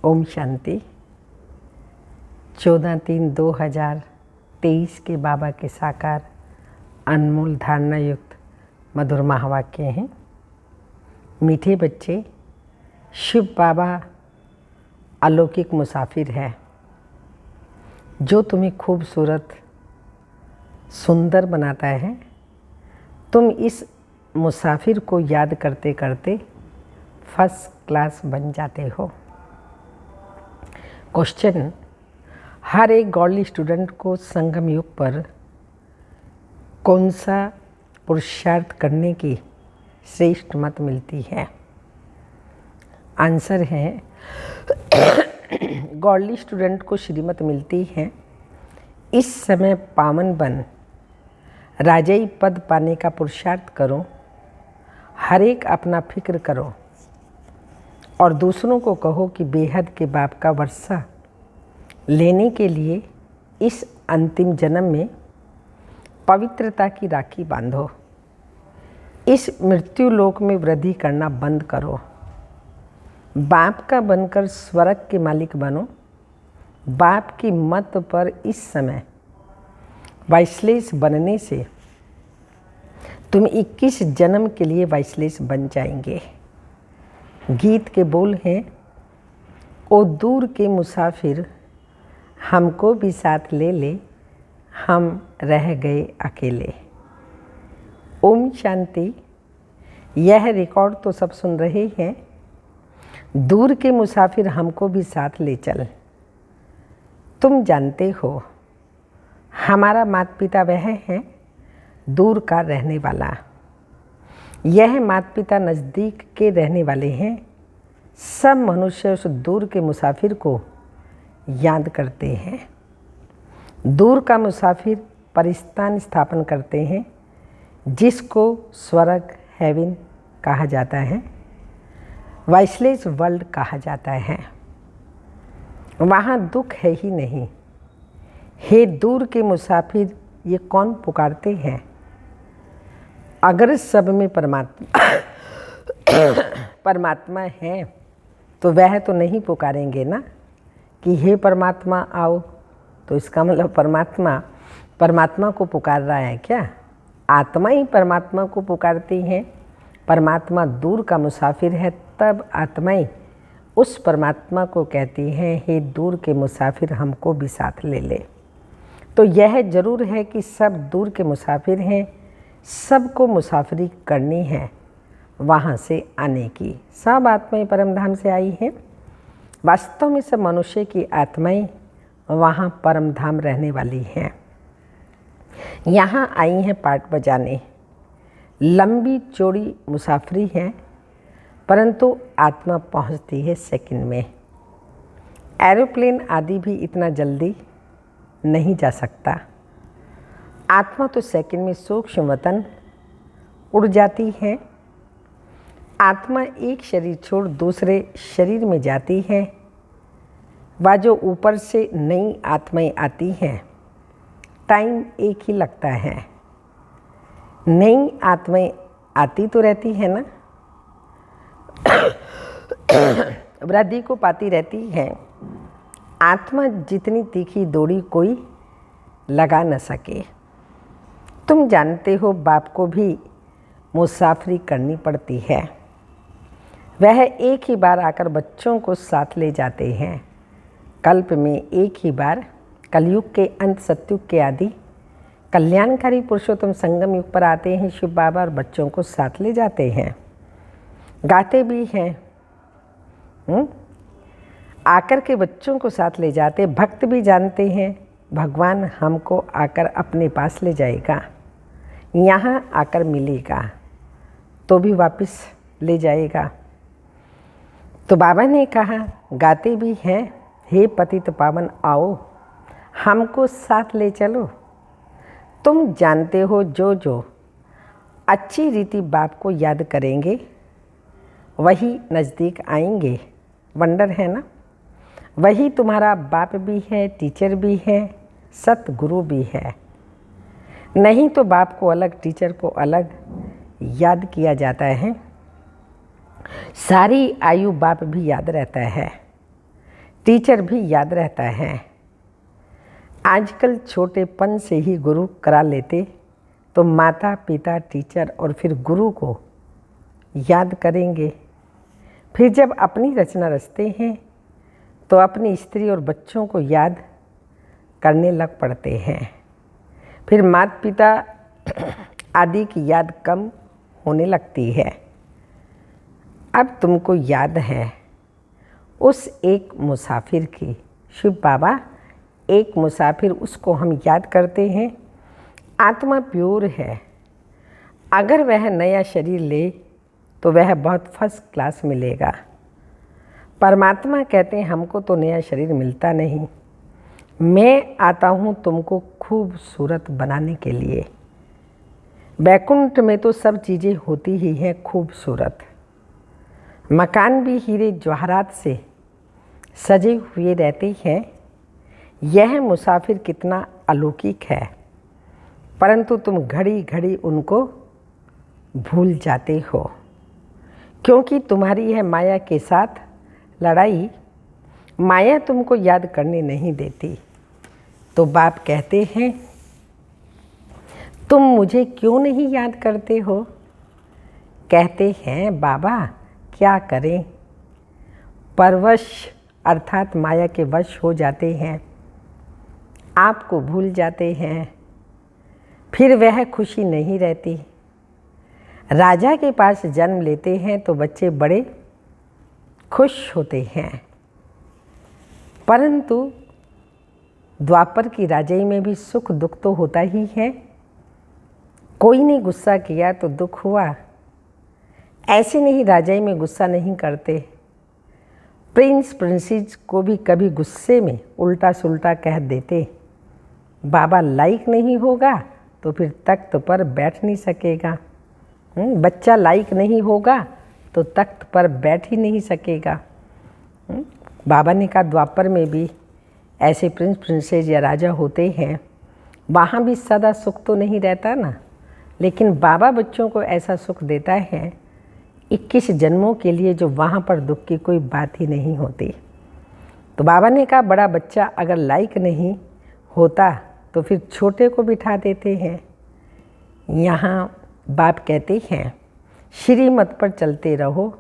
ओम शांति। 14/3/2023 के बाबा के साकार अनमोल धारणा युक्त मधुर महावाक्य हैं। मीठे बच्चे, शिव बाबा अलौकिक मुसाफिर है जो तुम्हें खूबसूरत सुंदर बनाता है। तुम इस मुसाफिर को याद करते करते फर्स्ट क्लास बन जाते हो। क्वेश्चन: हर एक गॉडली स्टूडेंट को संगम युग पर कौन सा पुरुषार्थ करने की श्रेष्ठ मत मिलती है? आंसर है गॉडली स्टूडेंट को श्रीमत मिलती है इस समय पावन बन राजाई पद पाने का पुरुषार्थ करो। हर एक अपना फिक्र करो और दूसरों को कहो कि बेहद के बाप का वर्षा लेने के लिए इस अंतिम जन्म में पवित्रता की राखी बांधो। इस मृत्यु लोक में वृद्धि करना बंद करो। बाप का बनकर स्वर्ग के मालिक बनो। बाप की मत पर इस समय वाइसलेस बनने से तुम 21 जन्म के लिए वाइसलेस बन जाएंगे। गीत के बोल हैं, ओ दूर के मुसाफिर हमको भी साथ ले ले, हम रह गए अकेले। ओम शांति। यह रिकॉर्ड तो सब सुन रहे हैं। दूर के मुसाफिर हमको भी साथ ले चल। तुम जानते हो हमारा माता पिता वह है दूर का रहने वाला। यह माता पिता नज़दीक के रहने वाले हैं। सब मनुष्य उस दूर के मुसाफिर को याद करते हैं। दूर का मुसाफिर परिस्थान स्थापन करते हैं जिसको स्वर्ग हेवन कहा जाता है, वाइसलेस वर्ल्ड कहा जाता है। वहाँ दुख है ही नहीं। हे दूर के मुसाफिर, ये कौन पुकारते हैं? अगर सब में परमात्मा है तो वह तो नहीं पुकारेंगे ना कि हे परमात्मा आओ। तो इसका मतलब परमात्मा को पुकार रहा है क्या? आत्मा ही परमात्मा को पुकारती है। परमात्मा दूर का मुसाफिर है, तब आत्माएं उस परमात्मा को कहती हैं, हे दूर के मुसाफिर हमको भी साथ ले ले। तो यह जरूर है कि सब दूर के मुसाफिर हैं। सबको मुसाफरी करनी है वहाँ से आने की। सब आत्माएं परमधाम से आई हैं। वास्तव में सब मनुष्य की आत्माएं वहाँ परमधाम रहने वाली हैं। यहाँ आई हैं पाठ बजाने। लंबी चौड़ी मुसाफरी है, परंतु आत्मा पहुँचती है सेकंड में। एरोप्लेन आदि भी इतना जल्दी नहीं जा सकता। आत्मा तो सेकंड में सूक्ष्म वतन उड़ जाती है। आत्मा एक शरीर छोड़ दूसरे शरीर में जाती है। वह जो ऊपर से नई आत्माएं आती हैं, टाइम एक ही लगता है। नई आत्माएं आती तो रहती है ना, वृद्धि को पाती रहती है। आत्मा जितनी तीखी दौड़ी कोई लगा न सके। तुम जानते हो बाप को भी मुसाफरी करनी पड़ती है। वह एक ही बार आकर बच्चों को साथ ले जाते हैं। कल्प में एक ही बार, कलयुग के अंत सतयुग के आदि कल्याणकारी पुरुषोत्तम संगम युग पर आते हैं शिव बाबा और बच्चों को साथ ले जाते हैं। गाते भी हैं, आकर के बच्चों को साथ ले जाते। भक्त भी जानते हैं भगवान हमको आकर अपने पास ले जाएगा, यहाँ आकर मिलेगा तो भी वापस ले जाएगा। तो बाबा ने कहा, गाते भी हैं, हे पतित पावन आओ हमको साथ ले चलो। तुम जानते हो जो अच्छी रीति बाप को याद करेंगे वही नज़दीक आएंगे। वंडर है ना? वही तुम्हारा बाप भी है, टीचर भी है, सतगुरु भी है। नहीं तो बाप को अलग, टीचर को अलग याद किया जाता है। सारी आयु बाप भी याद रहता है। टीचर भी याद रहता है। आजकल छोटेपन से ही गुरु करा लेते तो माता पिता टीचर और फिर गुरु को याद करेंगे। फिर जब अपनी रचना रचते हैं तो अपनी स्त्री और बच्चों को याद करने लग पड़ते हैं। फिर माता पिता आदि की याद कम होने लगती है। अब तुमको याद है उस एक मुसाफिर की। शिव बाबा एक मुसाफिर, उसको हम याद करते हैं। आत्मा प्योर है। अगर वह नया शरीर ले तो वह बहुत फर्स्ट क्लास मिलेगा। परमात्मा कहते हैं हमको तो नया शरीर मिलता नहीं, मैं आता हूँ तुमको खूबसूरत बनाने के लिए। बैकुंठ में तो सब चीज़ें होती ही हैं खूबसूरत। मकान भी हीरे जवाहरात से सजे हुए रहते हैं। यह मुसाफिर कितना अलौकिक है, परंतु तुम घड़ी घड़ी उनको भूल जाते हो, क्योंकि तुम्हारी है माया के साथ लड़ाई। माया तुमको याद करने नहीं देती। तो बाप कहते हैं तुम मुझे क्यों नहीं याद करते हो? कहते हैं बाबा क्या करें, परवश अर्थात माया के वश हो जाते हैं, आपको भूल जाते हैं। फिर वह खुशी नहीं रहती। राजा के पास जन्म लेते हैं तो बच्चे बड़े खुश होते हैं, परंतु द्वापर की राजाई में भी सुख दुख तो होता ही है। कोई ने गुस्सा किया तो दुख हुआ। ऐसे नहीं राजाई में गुस्सा नहीं करते। प्रिंस प्रिंसेस को भी कभी गुस्से में उल्टा सुल्टा कह देते। बाबा लाइक नहीं होगा तो फिर तख्त पर बैठ नहीं सकेगा। बच्चा लाइक नहीं होगा तो तख्त पर बैठ ही नहीं सकेगा। बाबा ने कहा द्वापर में भी ऐसे प्रिंस प्रिंसेस या राजा होते हैं, वहाँ भी सदा सुख तो नहीं रहता ना, लेकिन बाबा बच्चों को ऐसा सुख देता है 21 जन्मों के लिए, जो वहाँ पर दुख की कोई बात ही नहीं होती। तो बाबा ने कहा बड़ा बच्चा अगर लायक नहीं होता तो फिर छोटे को बिठा देते हैं। यहाँ बाप कहते हैं श्रीमत पर चलते रहो।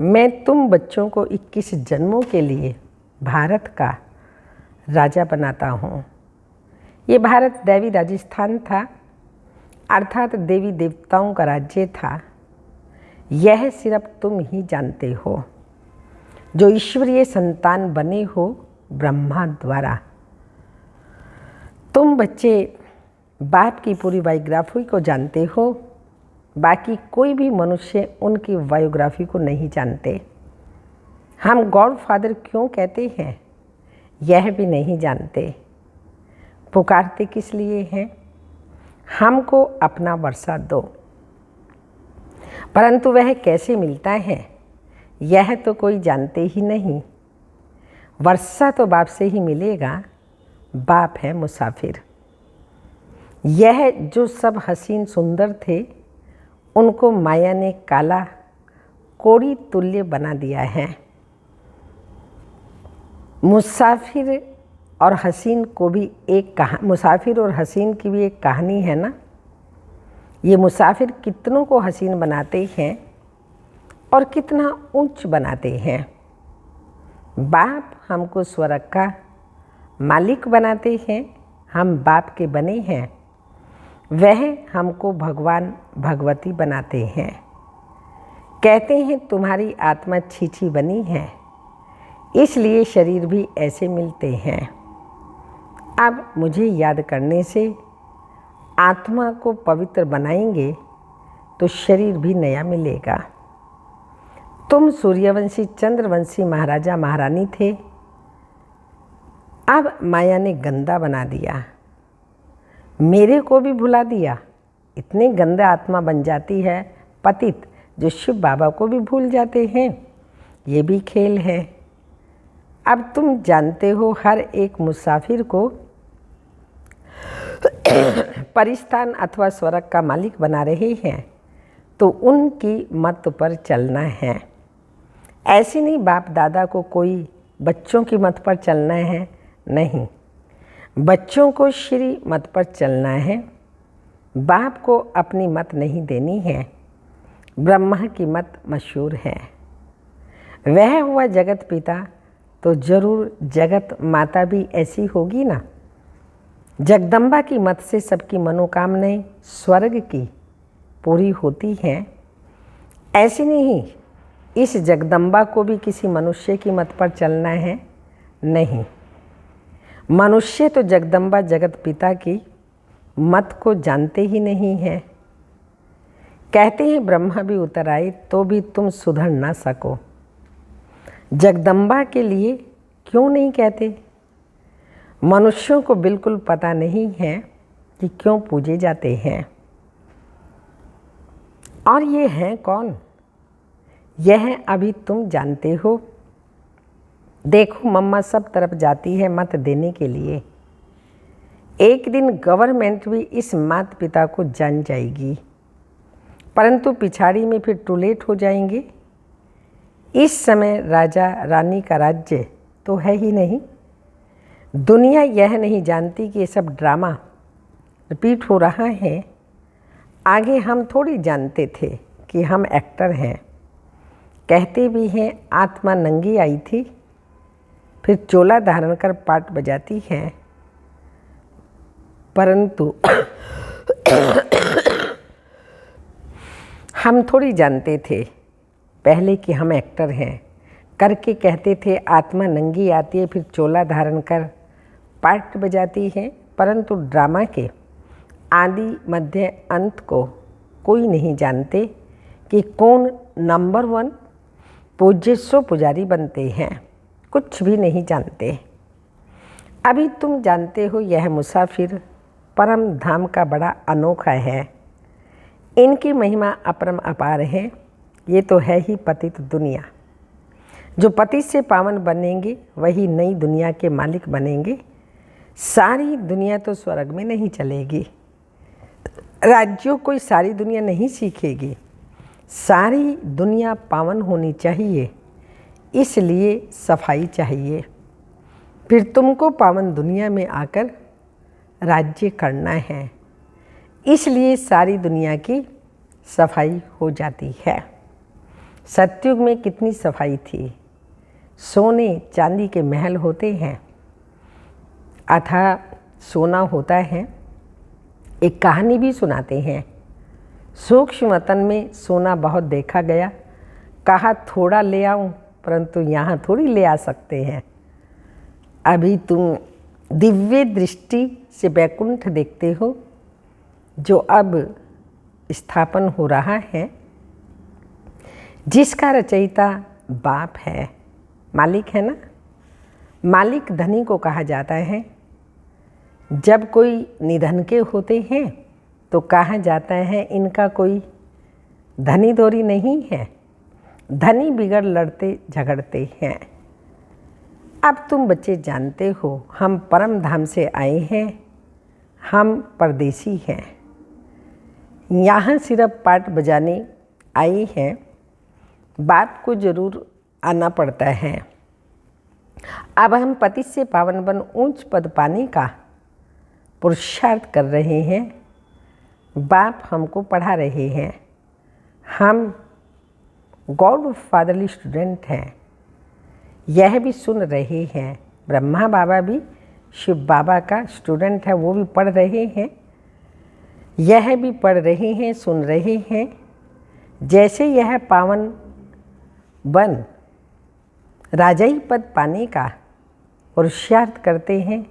मैं तुम बच्चों को 21 जन्मों के लिए भारत का राजा बनाता हूँ। ये भारत दैवी राजस्थान था, अर्थात देवी देवताओं का राज्य था। यह सिर्फ तुम ही जानते हो जो ईश्वरीय संतान बने हो ब्रह्मा द्वारा। तुम बच्चे बाप की पूरी बायोग्राफी को जानते हो, बाकी कोई भी मनुष्य उनकी बायोग्राफी को नहीं जानते। हम गॉड फादर क्यों कहते हैं यह भी नहीं जानते। पुकारते किस लिए हैं? हमको अपना वर्षा दो, परंतु वह कैसे मिलता है यह तो कोई जानते ही नहीं। वर्षा तो बाप से ही मिलेगा। बाप है मुसाफिर। यह जो सब हसीन सुंदर थे उनको माया ने काला कोड़ी तुल्य बना दिया है। मुसाफिर और हसीन को भी एक मुसाफिर और हसीन की भी एक कहानी है ना। ये मुसाफिर कितनों को हसीन बनाते हैं और कितना ऊंच बनाते हैं। बाप हमको स्वर्ग का मालिक बनाते हैं, हम बाप के बने हैं। वह हमको भगवान भगवती बनाते हैं। कहते हैं तुम्हारी आत्मा छीछी बनी है, इसलिए शरीर भी ऐसे मिलते हैं। अब मुझे याद करने से आत्मा को पवित्र बनाएंगे तो शरीर भी नया मिलेगा। तुम सूर्यवंशी चंद्रवंशी महाराजा महारानी थे, अब माया ने गंदा बना दिया, मेरे को भी भुला दिया। इतने गंदा आत्मा बन जाती है पतित, जो शिव बाबा को भी भूल जाते हैं। ये भी खेल है। अब तुम जानते हो हर एक मुसाफिर को परिस्थान अथवा स्वर्ग का मालिक बना रहे हैं, तो उनकी मत पर चलना है। ऐसे नहीं बाप दादा को कोई बच्चों की मत पर चलना है, नहीं। बच्चों को श्री मत पर चलना है, बाप को अपनी मत नहीं देनी है। ब्रह्मा की मत मशहूर है। वह हुआ जगत पिता तो जरूर जगत माता भी ऐसी होगी ना। जगदम्बा की मत से सबकी मनोकामनाएं स्वर्ग की पूरी होती हैं। ऐसे नहीं इस जगदम्बा को भी किसी मनुष्य की मत पर चलना है, नहीं। मनुष्य तो जगदम्बा जगत पिता की मत को जानते ही नहीं है। कहते हैं ब्रह्मा भी उतर आए तो भी तुम सुधर ना सको। जगदम्बा के लिए क्यों नहीं कहते? मनुष्यों को बिल्कुल पता नहीं है कि क्यों पूजे जाते हैं। और ये हैं कौन? यह अभी तुम जानते हो। देखो मम्मा सब तरफ जाती है मत देने के लिए। एक दिन गवर्नमेंट भी इस माता पिता को जान जाएगी, परंतु पिछाड़ी में फिर टू लेट हो जाएंगे। इस समय राजा रानी का राज्य तो है ही नहीं। दुनिया यह नहीं जानती कि ये सब ड्रामा रिपीट हो रहा है। आगे हम थोड़ी जानते थे कि हम एक्टर हैं। कहते भी हैं आत्मा नंगी आई थी, फिर चोला धारण कर पाट बजाती है, परंतु हम थोड़ी जानते थे पहले कि हम एक्टर हैं। करके कहते थे आत्मा नंगी आती है फिर चोला धारण कर पाट बजाती है, परंतु ड्रामा के आदि मध्य अंत को कोई नहीं जानते कि कौन नंबर 1 पूज्य सो पुजारी बनते हैं। कुछ भी नहीं जानते। अभी तुम जानते हो यह मुसाफिर परम धाम का बड़ा अनोखा है। इनकी महिमा अपरम अपार है। ये तो है ही पतित दुनिया। जो पति से पावन बनेंगे वही नई दुनिया के मालिक बनेंगे। सारी दुनिया तो स्वर्ग में नहीं चलेगी। राज्यों कोई सारी दुनिया नहीं सीखेगी। सारी दुनिया पावन होनी चाहिए, इसलिए सफाई चाहिए। फिर तुमको पावन दुनिया में आकर राज्य करना है, इसलिए सारी दुनिया की सफाई हो जाती है। सतयुग में कितनी सफाई थी। सोने चांदी के महल होते हैं, अथाह सोना होता है। एक कहानी भी सुनाते हैं। सूक्ष्म वतन में सोना बहुत देखा गया, कहा थोड़ा ले आऊं, परंतु यहाँ थोड़ी ले आ सकते हैं। अभी तुम दिव्य दृष्टि से वैकुंठ देखते हो, जो अब स्थापन हो रहा है, जिसका रचयिता बाप है, मालिक है ना। मालिक धनी को कहा जाता है। जब कोई निधन के होते हैं तो कहा जाता है इनका कोई धनी दोरी नहीं है। धनी बिगड़ लड़ते झगड़ते हैं। अब तुम बच्चे जानते हो हम परम धाम से आए हैं, हम परदेसी हैं। यहाँ सिर्फ पाट बजाने आए हैं। बाप को जरूर आना पड़ता है। अब हम पति से पावन बन ऊंच पद पाने का पुरुषार्थ कर रहे हैं। बाप हमको पढ़ा रहे हैं। हम गॉड फादरली स्टूडेंट हैं। यह भी सुन रहे हैं। ब्रह्मा बाबा भी शिव बाबा का स्टूडेंट है, वो भी पढ़ रहे हैं। यह भी पढ़ रहे हैं, सुन रहे हैं। जैसे यह पावन बन राजाई पद पाने का पुरुषार्थ करते हैं,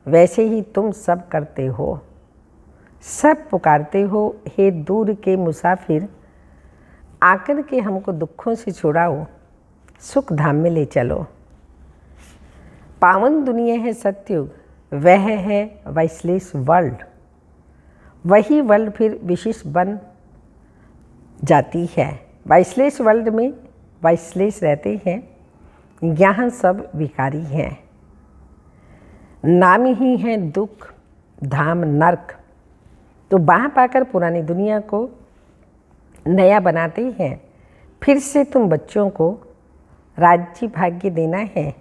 वैसे ही तुम सब करते हो। सब पुकारते हो, हे दूर के मुसाफिर, आकर के हमको दुखों से छुड़ाओ, सुख धाम में ले चलो। पावन दुनिया है सतयुग, वह है वाइसलेस वर्ल्ड। वही वर्ल्ड फिर विशिष्ट बन जाती है। वाइसलेस वर्ल्ड में वाइसलेस रहते हैं। यहाँ सब विकारी हैं। नाम ही है दुख, धाम नरक। तो वहाँ पाकर पुरानी दुनिया को नया बनाते हैं। फिर से तुम बच्चों को राज्य भाग्य देना है,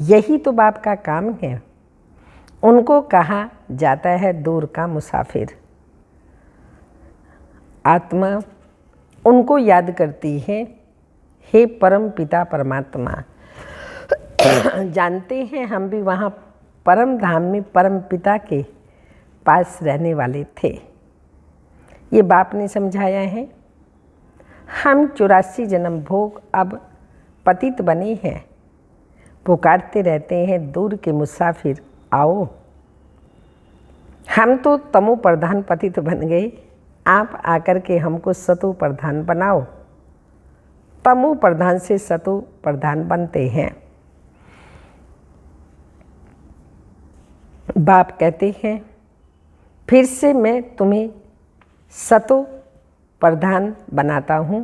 यही तो बाप का काम है। उनको कहा जाता है दूर का मुसाफिर। आत्मा उनको याद करती है, हे परम पिता परमात्मा। जानते हैं हम भी वहाँ परम धाम में परम पिता के पास रहने वाले थे। ये बाप ने समझाया है। हम 84 जन्म भोग अब पतित बने हैं, पुकारते रहते हैं दूर के मुसाफिर आओ। हम तो तमो प्रधान पतित बन गए, आप आकर के हमको सतो प्रधान बनाओ। तमो प्रधान से सतो प्रधान बनते हैं। बाप कहते हैं फिर से मैं तुम्हें सतो प्रधान बनाता हूँ,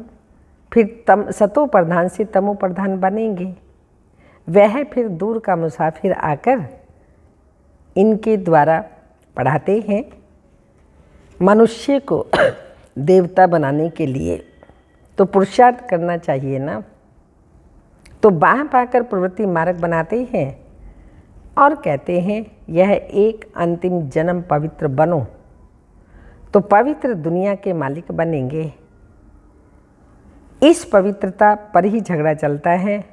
फिर सतो प्रधान से तमो प्रधान बनेंगे। वह फिर दूर का मुसाफिर आकर इनके द्वारा पढ़ाते हैं मनुष्य को देवता बनाने के लिए। तो पुरुषार्थ करना चाहिए ना। तो बाह पाकर प्रवृत्ति मार्ग बनाते हैं और कहते हैं यह एक अंतिम जन्म पवित्र बनो तो पवित्र दुनिया के मालिक बनेंगे। इस पवित्रता पर ही झगड़ा चलता है,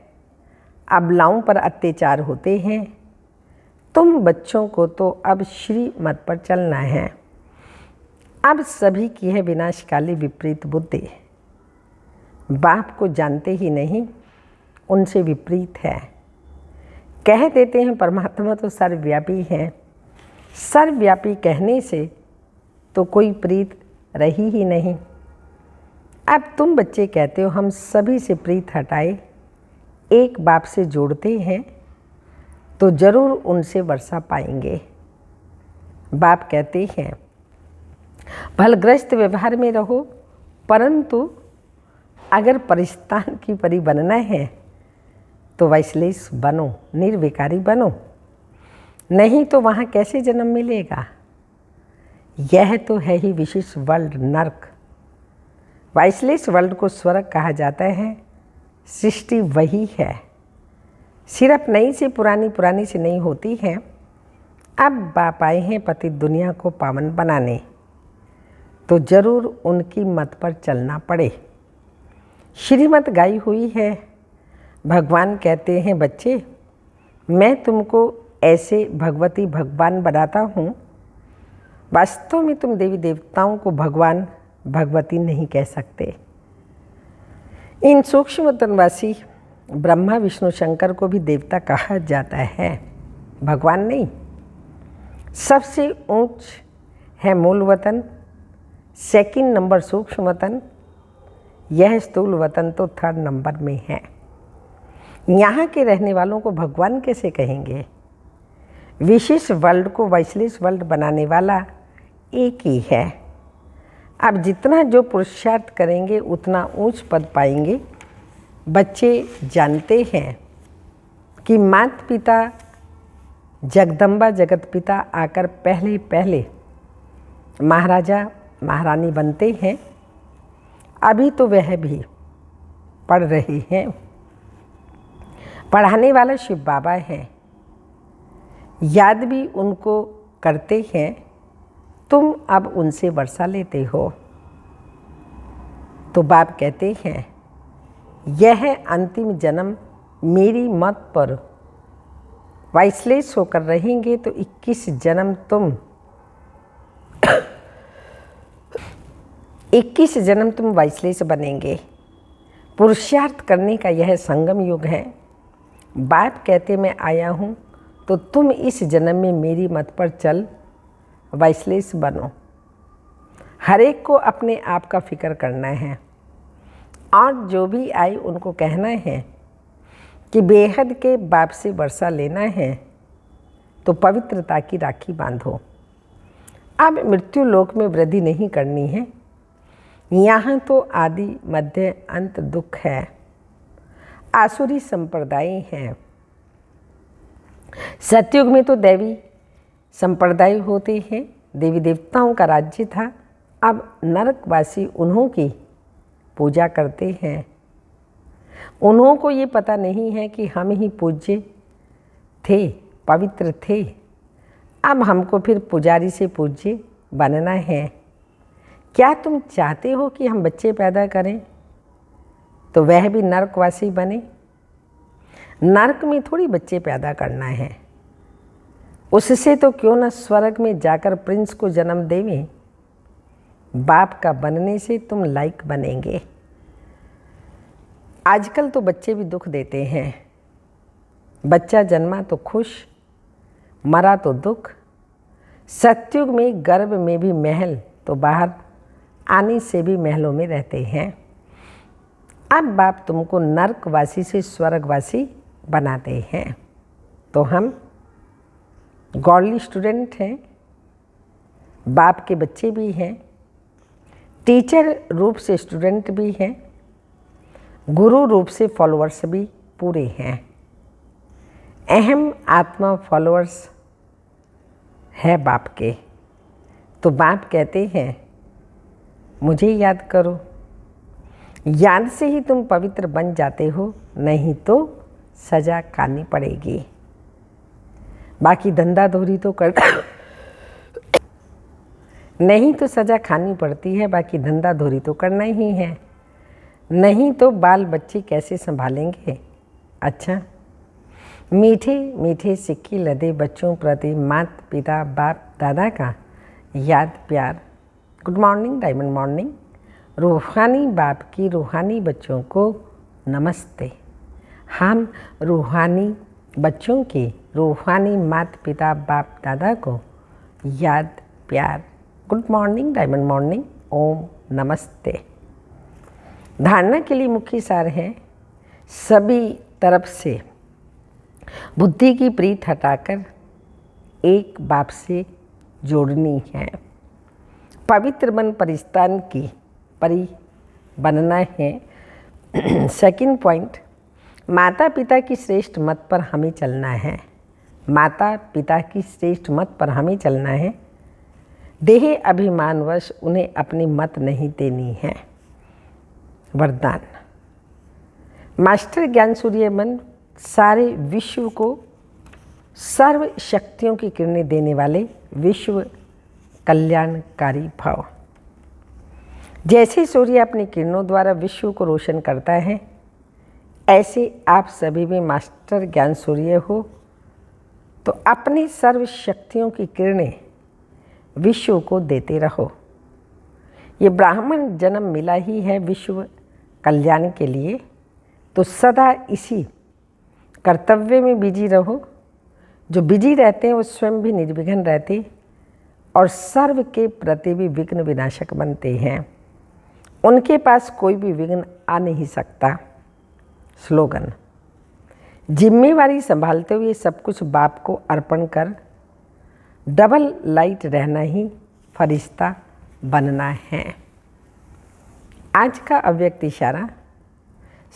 अबलाओं पर अत्याचार होते हैं। तुम बच्चों को तो अब श्री मत पर चलना है। अब सभी की है विनाशकाली विपरीत बुद्धि। बाप को जानते ही नहीं, उनसे विपरीत है। कह देते हैं परमात्मा तो सर्वव्यापी है। सर्वव्यापी कहने से तो कोई प्रीत रही ही नहीं। अब तुम बच्चे कहते हो हम सभी से प्रीत हटाए, एक बाप से जोड़ते हैं तो जरूर उनसे वर्षा पाएंगे। बाप कहते हैं भलग्रस्त व्यवहार में रहो, परंतु अगर परिस्तान की परी बनना है तो वैश्लेष बनो, निर्विकारी बनो, नहीं तो वहाँ कैसे जन्म मिलेगा। यह तो है ही विशेष वर्ल्ड नर्क। वैश्लेष वर्ल्ड को स्वर्ग कहा जाता है। सृष्टि वही है, सिर्फ नई से पुरानी, पुरानी से नहीं होती है। अब बाप आए हैं पति दुनिया को पावन बनाने, तो जरूर उनकी मत पर चलना पड़े। श्रीमत गाई हुई है। भगवान कहते हैं बच्चे मैं तुमको ऐसे भगवती भगवान बनाता हूँ। वास्तव में तुम देवी देवताओं को भगवान भगवती नहीं कह सकते। इन सूक्ष्म तनवासी ब्रह्मा विष्णु शंकर को भी देवता कहा जाता है, भगवान नहीं। सबसे ऊंच है मूल वतन, सेकंड नंबर सूक्ष्म वतन, यह स्थूल वतन तो थर्ड नंबर में है। यहाँ के रहने वालों को भगवान कैसे कहेंगे। विशेष वर्ल्ड को वैश्लेष वर्ल्ड बनाने वाला एक ही है। अब जितना जो पुरुषार्थ करेंगे उतना ऊंच पद पाएंगे। बच्चे जानते हैं कि माता पिता जगदम्बा जगत पिता आकर पहले पहले महाराजा महारानी बनते हैं। अभी तो वह भी पढ़ रहे हैं। पढ़ाने वाला शिव बाबा है, याद भी उनको करते हैं। तुम अब उनसे वर्षा लेते हो। तो बाप कहते हैं यह अंतिम जन्म मेरी मत पर वैश्लेष होकर रहेंगे तो 21 जन्म तुम 21 जन्म तुम वैश्लेष बनेंगे। पुरुषार्थ करने का यह संगम युग है। बाप कहते मैं आया हूँ तो तुम इस जन्म में मेरी मत पर चल वैश्लेष बनो। हर एक को अपने आप का फिक्र करना है और जो भी आए उनको कहना है कि बेहद के बाप से वर्षा लेना है तो पवित्रता की राखी बांधो। अब मृत्यु लोक में वृद्धि नहीं करनी है। यहाँ तो आदि मध्य अंत दुख है, आसुरी संप्रदाय है। सतयुग में तो दैवी संप्रदाय होते हैं, देवी देवताओं का राज्य था। अब नरकवासी उन्हों की पूजा करते हैं। उन्हों को ये पता नहीं है कि हम ही पूज्य थे, पवित्र थे, अब हमको फिर पुजारी से पूज्य बनना है। क्या तुम चाहते हो कि हम बच्चे पैदा करें तो वह भी नरकवासी बने? नरक में थोड़ी बच्चे पैदा करना है, उससे तो क्यों न स्वर्ग में जाकर प्रिंस को जन्म देवें। बाप का बनने से तुम लायक बनेंगे। आजकल तो बच्चे भी दुख देते हैं। बच्चा जन्मा तो खुश, मरा तो दुख। सतयुग में गर्भ में भी महल, तो बाहर आने से भी महलों में रहते हैं। अब बाप तुमको नरकवासी से स्वर्गवासी बनाते हैं। तो हम गॉडली स्टूडेंट हैं, बाप के बच्चे भी हैं, टीचर रूप से स्टूडेंट भी हैं, गुरु रूप से फॉलोअर्स भी पूरे हैं। अहम आत्मा फॉलोअर्स है बाप के। तो बाप कहते हैं मुझे याद करो। याद से ही तुम पवित्र बन जाते हो, नहीं तो सजा खानी पड़ेगी। बाकी धंधा धोरी तो कर नहीं तो सजा खानी पड़ती है, बाकी धंधा धोरी तो करना ही है, नहीं तो बाल बच्चे कैसे संभालेंगे। अच्छा, मीठे मीठे सिक्के लदे बच्चों प्रति माता पिता बाप दादा का याद प्यार। Good morning, diamond morning. रूहानी बाप की रूहानी बच्चों को नमस्ते। हम रूहानी बच्चों के रूहानी माता पिता बाप दादा को याद प्यार। Good morning, diamond morning. ओम नमस्ते। धारणा के लिए मुख्य सार है सभी तरफ से बुद्धि की प्रीत हटाकर एक बाप से जोड़नी है। पवित्र मन परिस्तान की परी बनना है। सेकंड पॉइंट, माता पिता की श्रेष्ठ मत पर हमें चलना है। माता पिता की श्रेष्ठ मत पर हमें चलना है। देह अभिमानवश उन्हें अपनी मत नहीं देनी है। वरदान, मास्टर ज्ञान सूर्य मन सारे विश्व को सर्व शक्तियों की किरणें देने वाले विश्व कल्याणकारी भव। जैसे सूर्य अपनी किरणों द्वारा विश्व को रोशन करता है, ऐसे आप सभी भी मास्टर ज्ञान सूर्य हो, तो अपनी सर्व शक्तियों की किरणें विश्व को देते रहो। ये ब्राह्मण जन्म मिला ही है विश्व कल्याण के लिए, तो सदा इसी कर्तव्य में बिजी रहो। जो बिजी रहते हैं वो स्वयं भी निर्विघ्न रहते और सर्व के प्रति भी विघ्न विनाशक बनते हैं। उनके पास कोई भी विघ्न आ नहीं सकता। स्लोगन, जिम्मेवारी संभालते हुए सब कुछ बाप को अर्पण कर डबल लाइट रहना ही फरिश्ता बनना है। आज का अव्यक्त इशारा,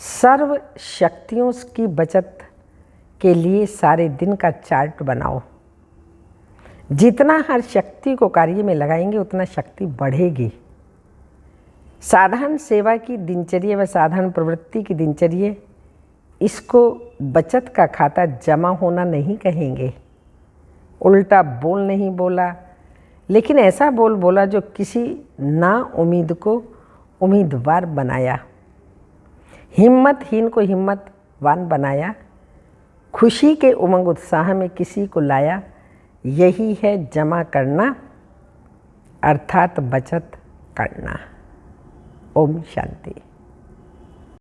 सर्व शक्तियों की बचत के लिए सारे दिन का चार्ट बनाओ। जितना हर शक्ति को कार्य में लगाएंगे उतना शक्ति बढ़ेगी। साधारण सेवा की दिनचर्या व साधारण प्रवृत्ति की दिनचर्या, इसको बचत का खाता जमा होना नहीं कहेंगे। उल्टा बोल नहीं बोला, लेकिन ऐसा बोल बोला जो किसी ना उम्मीद को उम्मीदवार बनाया, हिम्मतहीन को हिम्मतवान बनाया, खुशी के उमंग उत्साह में किसी को लाया। यही है जमा करना, अर्थात बचत करना। ओम शांति।